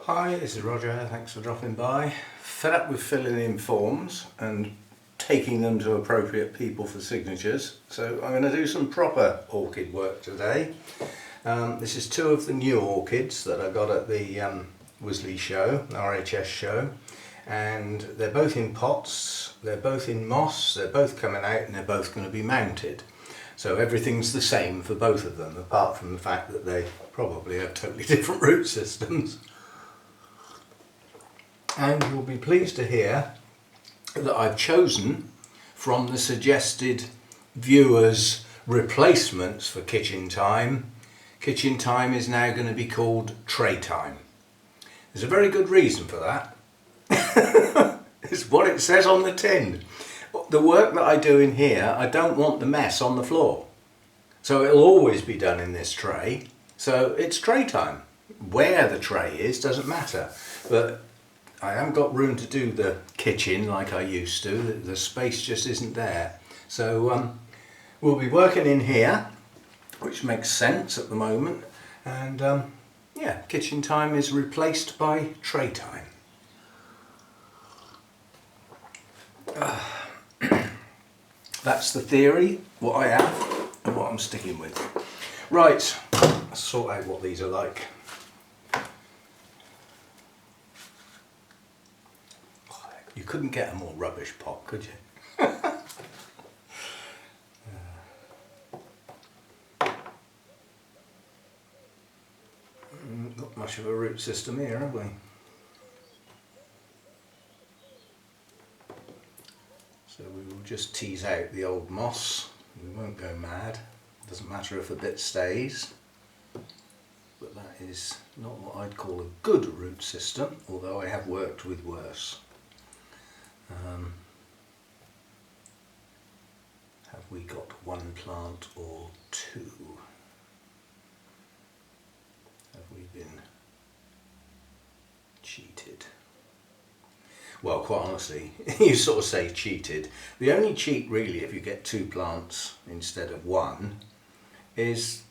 Hi, this is Roger, thanks for dropping by. Fed up with filling in forms and taking them to appropriate people for signatures, so I'm going to do some proper orchid work today. This is two of the new orchids that I got at the Wisley Show, RHS show, and they're both in pots, they're both in moss, they're both coming out and they're both going to be mounted. So everything's the same for both of them, apart from the fact that they probably have totally different root systems. And you'll be pleased to hear that I've chosen from the suggested viewers' replacements for kitchen time. Kitchen time is now going to be called tray time. There's a very good reason for that. It's what it says on the tin. The work that I do in here, I don't want the mess on the floor. So it'll always be done in this tray. So it's tray time. Where the tray is doesn't matter. But I haven't got room to do the kitchen like I used to. The space just isn't there. So we'll be working in here, which makes sense at the moment. And yeah, kitchen time is replaced by tray time. That's the theory, what I have and what I'm sticking with. Right, let's sort out what these are like. You couldn't get a more rubbish pot, could you? Not much of a root system here, have we? So we will just tease out the old moss. We won't go mad. Doesn't matter if a bit stays. But that is not what I'd call a good root system, although I have worked with worse. Have we got one plant or two? Have we been cheated? Well, quite honestly, you sort of say cheated. The only cheat really, if you get two plants instead of one, is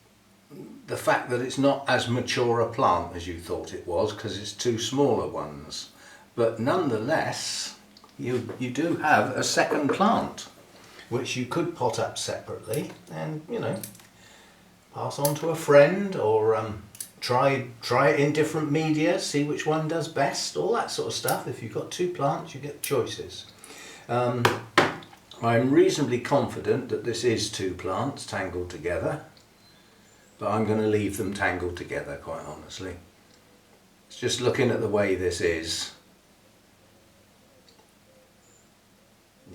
the fact that it's not as mature a plant as you thought it was, because it's two smaller ones. But nonetheless, you do have a second plant, which you could pot up separately and, you know, pass on to a friend, or try it in different media, see which one does best, all that sort of stuff. If you've got two plants, you get choices. I'm reasonably confident that this is two plants tangled together, but I'm going to leave them tangled together, quite honestly. It's just looking at the way this is.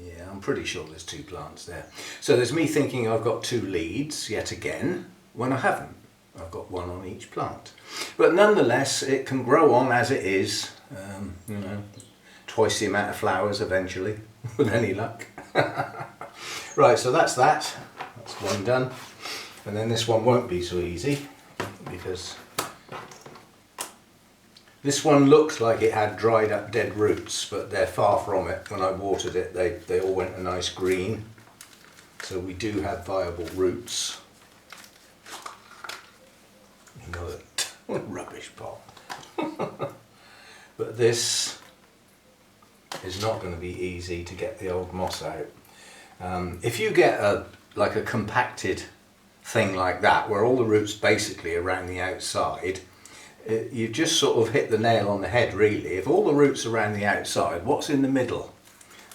Yeah, I'm pretty sure there's two plants there. So there's me thinking I've got two leads yet again, when I haven't. I've got one on each plant. But nonetheless, it can grow on as it is, you know, twice the amount of flowers eventually, with any luck. Right, so that's that. That's one done. And then this one won't be so easy, because this one looked like it had dried up dead roots, but they're far from it. When I watered it, they all went a nice green. So we do have viable roots. Another rubbish pot. But this is not going to be easy to get the old moss out. If you get like a compacted thing like that, where all the roots basically around the outside, you just sort of hit the nail on the head really. If all the roots are around the outside, what's in the middle?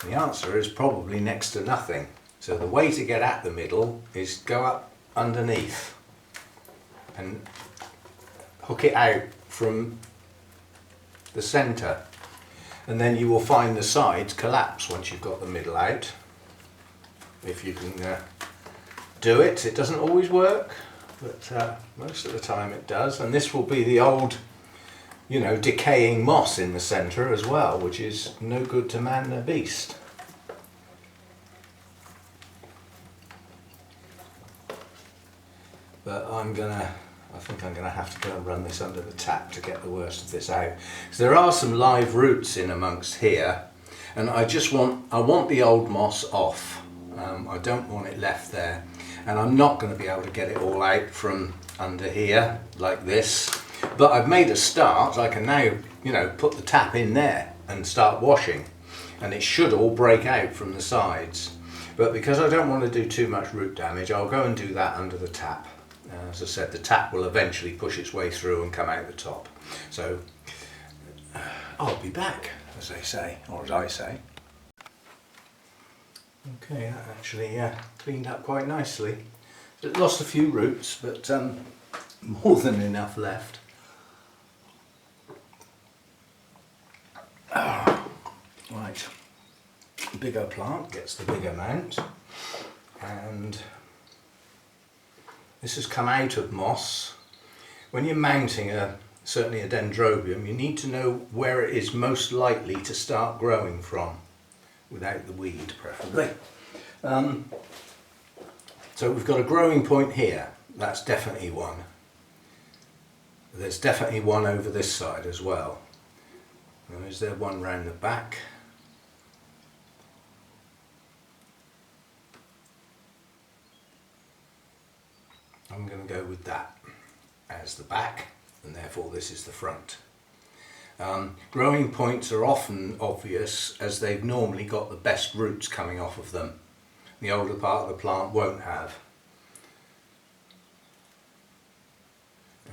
And the answer is probably next to nothing. So the way to get at the middle is go up underneath and hook it out from the centre, and then you will find the sides collapse once you've got the middle out. If you can do it. It doesn't always work, but most of the time it does. And this will be the old, you know, decaying moss in the centre as well, which is no good to man the beast. But I think I'm going to have to go and run this under the tap to get the worst of this out. So there are some live roots in amongst here, and I want the old moss off. I don't want it left there, and I'm not going to be able to get it all out from under here like this. But I've made a start. I can now, you know, put the tap in there and start washing, and it should all break out from the sides. But because I don't want to do too much root damage, I'll go and do that under the tap. As I said, the tap will eventually push its way through and come out the top. So I'll be back, as they say, or as I say. Okay, that actually cleaned up quite nicely. It lost a few roots, but more than enough left. Right, bigger plant gets the bigger mount, and this has come out of moss. When you're mounting certainly a dendrobium, you need to know where it is most likely to start growing from, without the weed preferably. So we've got a growing point here, that's definitely one. There's definitely one over this side as well. And is there one round the back? I'm going to go with that as the back, and therefore this is the front. Growing points are often obvious as they've normally got the best roots coming off of them. The older part of the plant won't have.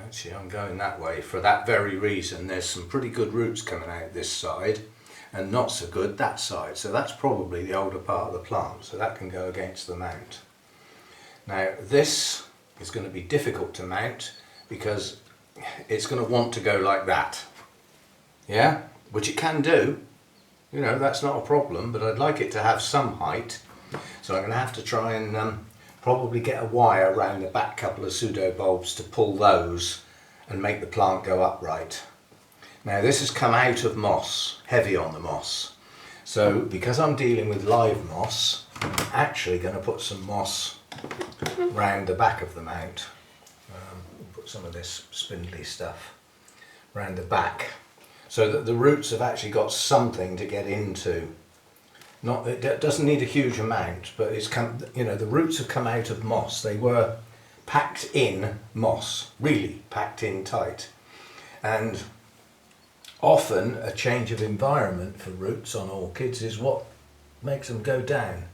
Actually, I'm going that way for that very reason. There's some pretty good roots coming out this side and not so good that side. So that's probably the older part of the plant. So that can go against the mount. Now this is going to be difficult to mount because it's going to want to go like that. Yeah, which it can do. You know, that's not a problem, but I'd like it to have some height. So I'm going to have to try and probably get a wire around the back couple of pseudo bulbs to pull those and make the plant go upright. Now this has come out of moss, heavy on the moss. So because I'm dealing with live moss, I'm actually going to put some moss round the back of the mount. Put some of this spindly stuff round the back so that the roots have actually got something to get into. It doesn't need a huge amount, but it's come, you know, the roots have come out of moss. They were packed in moss, really packed in tight. And often a change of environment for roots on orchids is what makes them go down.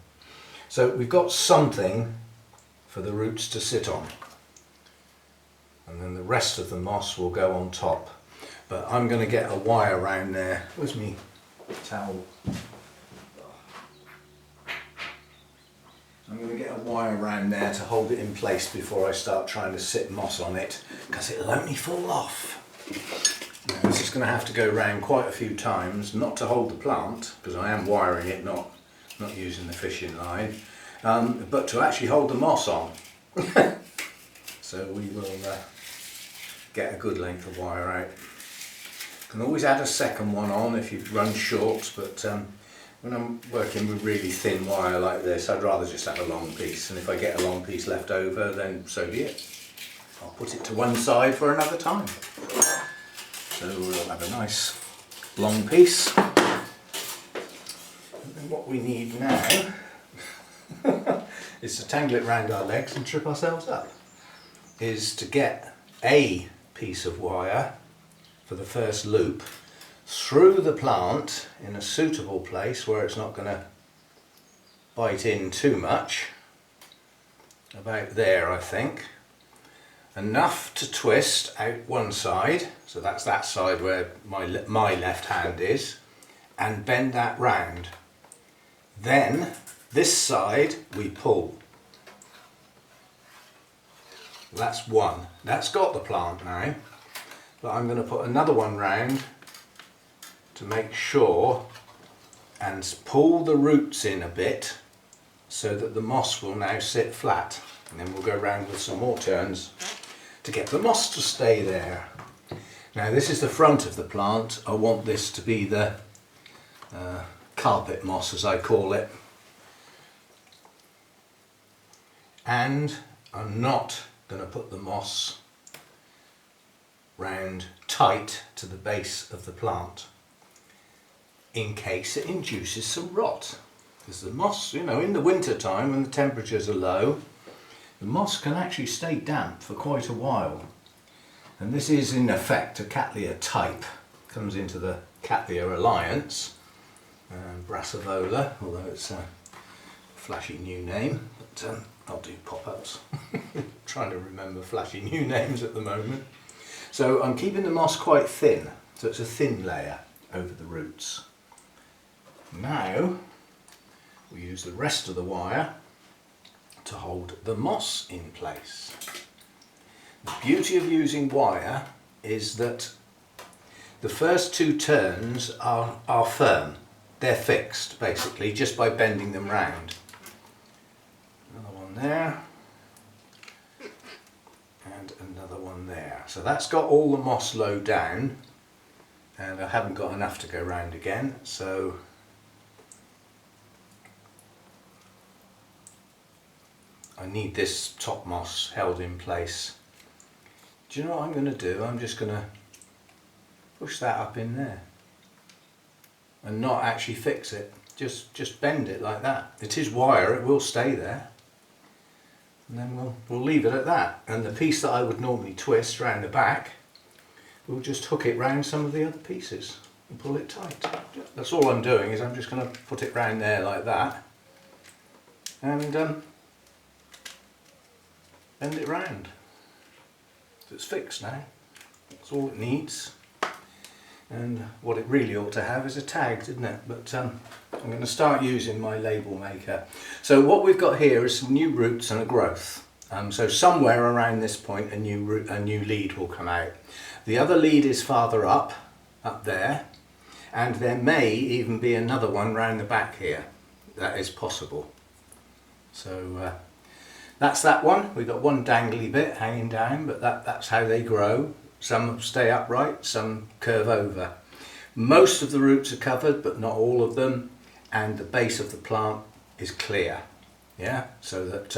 So we've got something for the roots to sit on. And then the rest of the moss will go on top. But I'm going to get a wire around there. Where's my towel? I'm going to get a wire around there to hold it in place before I start trying to sit moss on it, because it'll only fall off. Now, this is going to have to go around quite a few times, not to hold the plant, because I am wiring it, not using the fishing line, but to actually hold the moss on. So we will get a good length of wire out. You can always add a second one on if you run short, but when I'm working with really thin wire like this, I'd rather just have a long piece, and if I get a long piece left over, then so be it. I'll put it to one side for another time. So we'll have a nice long piece. And then what we need now is to tangle it around our legs and trip ourselves up. Is to get a piece of wire for the first loop through the plant in a suitable place where it's not going to bite in too much. About there, I think. Enough to twist out one side, so that's that side where my left hand is, and bend that round. Then this side we pull. That's one. That's got the plant now, but I'm going to put another one round to make sure and pull the roots in a bit so that the moss will now sit flat, and then we'll go around with some more turns to get the moss to stay there. Now this is the front of the plant. I want this to be the carpet moss, as I call it, and I'm not going to put the moss round tight to the base of the plant in case it induces some rot, because the moss, you know, in the winter time when the temperatures are low, the moss can actually stay damp for quite a while, And this is in effect a Cattleya type. Comes into the Cattleya Alliance. Brassavola, although it's a flashy new name, but I'll do pop-ups. Trying to remember flashy new names at the moment. So I'm keeping the moss quite thin, so it's a thin layer over the roots. Now we use the rest of the wire to hold the moss in place. The beauty of using wire is that the first 2 turns are firm. They're fixed basically just by bending them round. Another one there and another one there. So that's got all the moss low down, and I haven't got enough to go round again, so I need this top moss held in place. Do you know what I'm going to do? I'm just going to push that up in there and not actually fix it. Just bend it like that. It is wire, it will stay there. And then we'll leave it at that. And the piece that I would normally twist round the back, we'll just hook it round some of the other pieces and pull it tight. That's all I'm doing, is I'm just going to put it round there like that and bend it round. So it's fixed now. That's all it needs. And what it really ought to have is a tag, didn't it? But I'm going to start using my label maker. So what we've got here is some new roots and a growth. So somewhere around this point a new lead will come out. The other lead is farther up there, and there may even be another one round the back here. That is possible. So that's that one. We've got one dangly bit hanging down, but that's how they grow. Some stay upright, some curve over. Most of the roots are covered, but not all of them, and the base of the plant is clear. Yeah, so that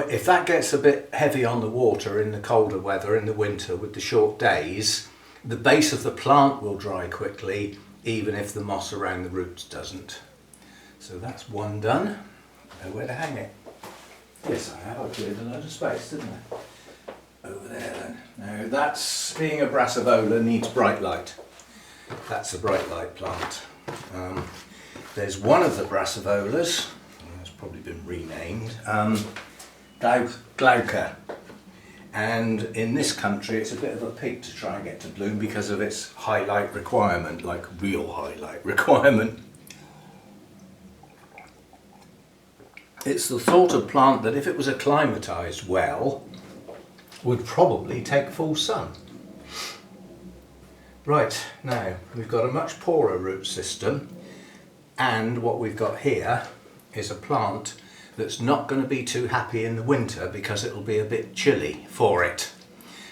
if that gets a bit heavy on the water in the colder weather in the winter with the short days, the base of the plant will dry quickly, even if the moss around the roots doesn't. So that's one done. Know where to hang it. Yes, I have. I cleared a load of space, didn't I? Over there then. Now that's, being a Brassavola, needs bright light. That's a bright light plant. There's one of the Brassavolas, it's probably been renamed, Glauca. And in this country it's a bit of a pig to try and get to bloom because of its high light requirement, like real high light requirement. It's the sort of plant that if it was acclimatised well, would probably take full sun. Right, now we've got a much poorer root system, and what we've got here is a plant that's not going to be too happy in the winter because it'll be a bit chilly for it.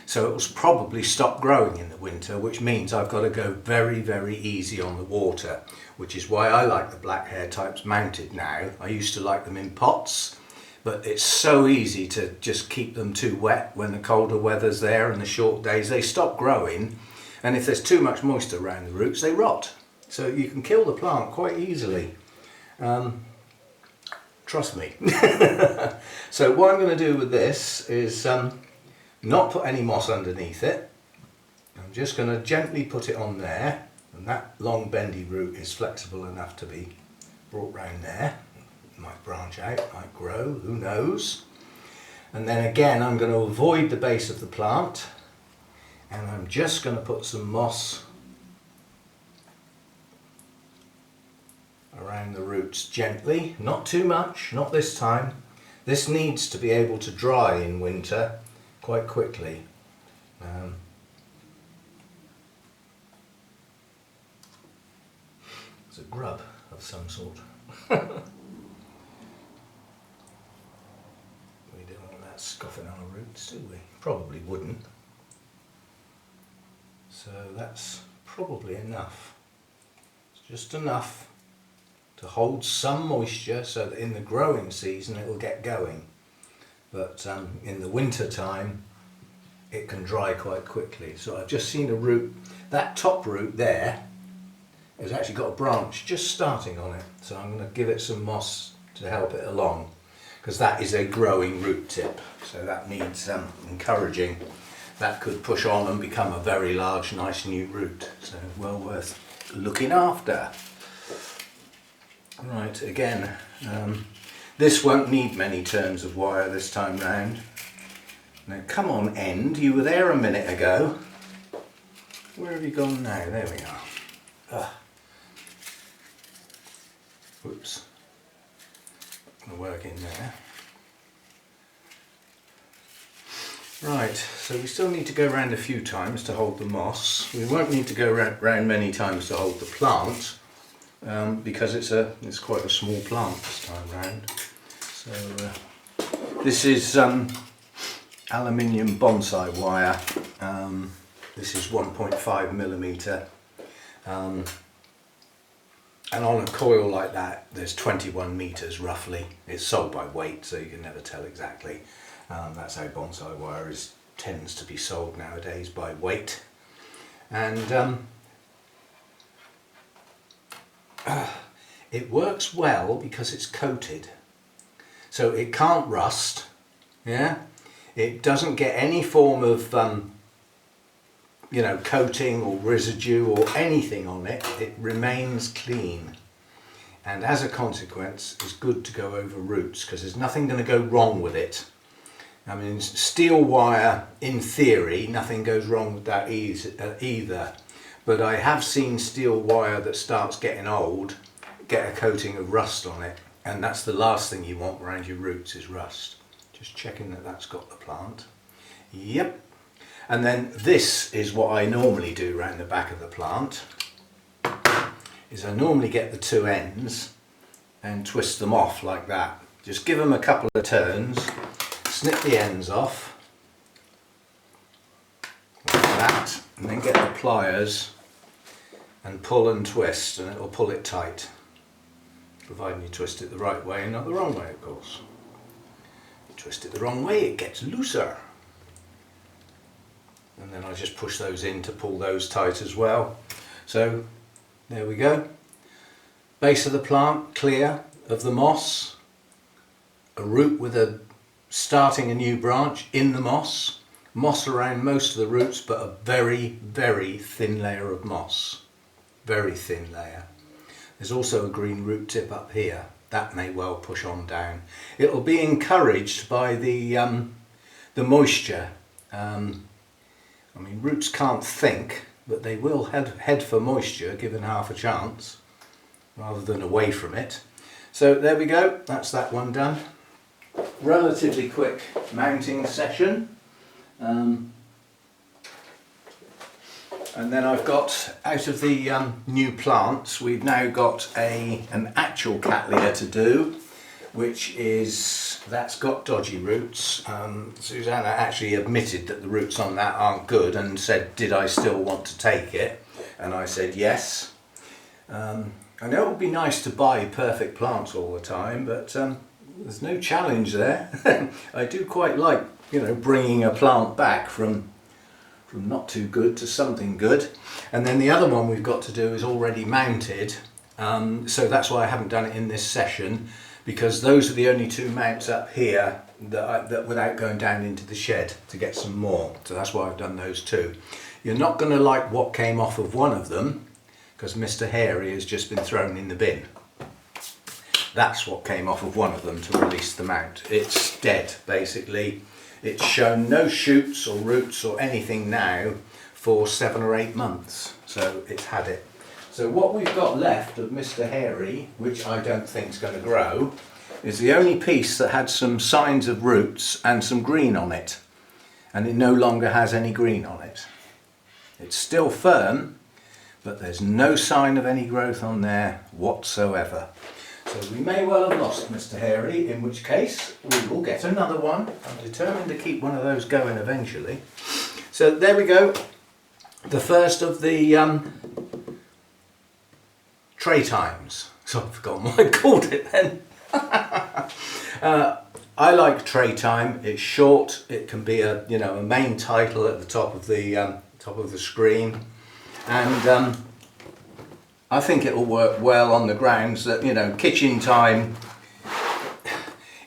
So it will probably stop growing in the winter, which means I've got to go very, very easy on the water, which is why I like the black hair types mounted now. I used to like them in pots, but it's so easy to just keep them too wet when the colder weather's there and the short days. They stop growing, and if there's too much moisture around the roots, they rot. So you can kill the plant quite easily. Trust me. So what I'm going to do with this is not put any moss underneath it. I'm just going to gently put it on there, and that long bendy root is flexible enough to be brought round there. It might branch out, might grow, who knows. And then again I'm going to avoid the base of the plant, and I'm just going to put some moss around the roots gently, not too much, not this time. This needs to be able to dry in winter quite quickly. It's a grub of some sort. We don't want that scoffing on our roots, do we? Probably wouldn't. So that's probably enough. It's just enough to hold some moisture so that in the growing season it will get going. But in the winter time it can dry quite quickly. So I've just seen a root, that top root there has actually got a branch just starting on it. So I'm going to give it some moss to help it along, because that is a growing root tip. So that needs encouraging. that could push on and become a very large, nice new root. So well worth looking after. Right, again, this won't need many turns of wire this time round. Now come on, end, you were there a minute ago. Where have you gone now? There we are. Ugh. Whoops. Gonna work in there. Right, so we still need to go around a few times to hold the moss. We won't need to go round many times to hold the plant, because it's quite a small plant this time round. So this is aluminium bonsai wire. This is 1.5 millimeter, and on a coil like that there's 21 meters roughly. It's sold by weight, so you can never tell exactly. That's how bonsai wire tends to be sold nowadays, by weight. And it works well because it's coated, so it can't rust. Yeah, it doesn't get any form of coating or residue or anything on it. It remains clean, and as a consequence it's good to go over roots because there's nothing going to go wrong with it. I mean, steel wire, in theory, nothing goes wrong with that either, but I have seen steel wire that starts getting old get a coating of rust on it, and that's the last thing you want around your roots, is rust. Just checking that that's got the plant. Yep. And then this is what I normally do around the back of the plant, is I normally get the two ends and twist them off like that. Just give them a couple of turns, snip the ends off like that, and then get the pliers and pull and twist, and it'll pull it tight, providing you twist it the right way and not the wrong way, of course. If you twist it the wrong way, it gets looser. And then I just push those in to pull those tight as well. So there we go. Base of the plant clear of the moss. A root with starting a new branch in the moss. Moss around most of the roots, but a very, very thin layer of moss. Very thin layer. There's also a green root tip up here. That may well push on down. It'll be encouraged by the moisture. I mean, roots can't think, but they will head for moisture given half a chance, rather than away from it. So there we go, that's that one done. Relatively quick mounting session. And then I've got, out of the new plants, we've now got an actual cattleya to do, which that's got dodgy roots. Susanna actually admitted that the roots on that aren't good and said, did I still want to take it? And I said yes. I know it would be nice to buy perfect plants all the time, but there's no challenge there. I do quite like, bringing a plant back from not too good to something good. And then the other one we've got to do is already mounted, so that's why I haven't done it in this session, because those are the only two mounts up here that without going down into the shed to get some more. So that's why I've done those two. You're not going to like what came off of one of them, because Mr. Hairy has just been thrown in the bin. That's what came off of one of them to release the mount. It's dead, basically. It's shown no shoots or roots or anything now for 7 or 8 months, so it's had it. So what we've got left of Mr. Hairy, which I don't think is going to grow, is the only piece that had some signs of roots and some green on it, and it no longer has any green on it. It's still firm, but there's no sign of any growth on there whatsoever. So we may well have lost Mr. Hairy, in which case we will get another one. I'm determined to keep one of those going eventually. So there we go, the first of the tray times. So I've forgotten what I called it then. I like tray time. It's short. It can be a main title at the top of the screen, and I think it will work well on the grounds that kitchen time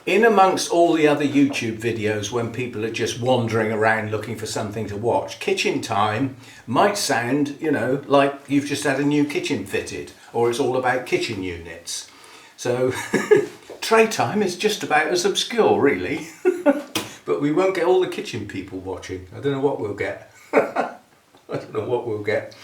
in amongst all the other YouTube videos when people are just wandering around looking for something to watch, kitchen time might sound, you know, like you've just had a new kitchen fitted, or it's all about kitchen units. So tray time is just about as obscure, really. But we won't get all the kitchen people watching. I don't know what we'll get. I don't know what we'll get.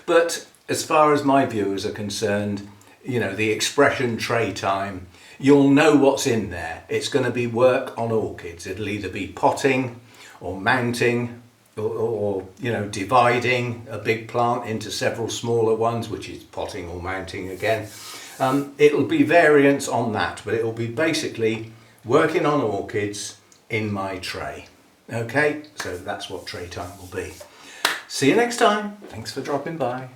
But as far as my viewers are concerned, you know, the expression tray time, you'll know what's in there. It's going to be work on orchids. It'll either be potting or mounting or you know, dividing a big plant into several smaller ones, which is potting or mounting again. It'll be variants on that, but it'll be basically working on orchids in my tray. Okay, so that's what tray time will be. See you next time. Thanks for dropping by.